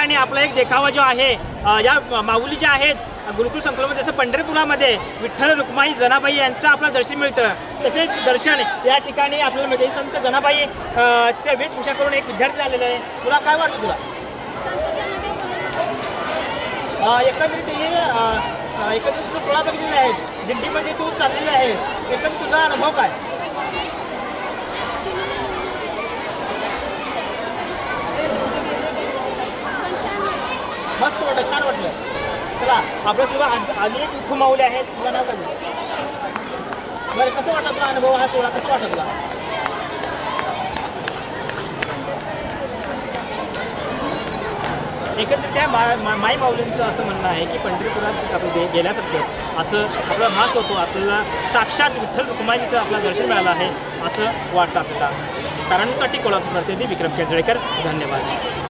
ठिकाणी आपला एक देखावा जो आहे या माऊली ज्या आहेत गुरुकुल संकुलामध्ये, जसं पंढरपुरामध्ये विठ्ठल रुक्माई जनाबाई यांचं आपलं दर्शन मिळतं, तसेच दर्शन या ठिकाणी आपल्याला मिळते। संत जनाबाई चे वेशभूषा करून एक विद्यार्थी आलेला आहे। तुला काय वाटतं तुला? एकंदरीत हे एकंदरीत तू 16 बघितलेले आहेत, दिंडीमध्ये तू चाललेले आहे, एकंदरीत तुझा अनुभव काय? मस्त वाटलं, छान वाटलं। चला आपल्यासोबत अजून एक विठू माऊली आहेत, तुला नाव काय? बरं, कसं वाटलं तुला अनुभव हा सोहळा कसा वाटला तुला? एकंदरीत त्या माई माऊलींचं असं म्हणणं आहे की पंढरपुरात आपण गेल्यासारखं असं आपला भास होतो, आपल्याला साक्षात विठ्ठल रुक्माईचं आपल्याला दर्शन मिळालं आहे असं वाटतं आपल्याला। तारणसाठी कोल्हापूर प्रतिनिधी विक्रम केंजळेकर, धन्यवाद।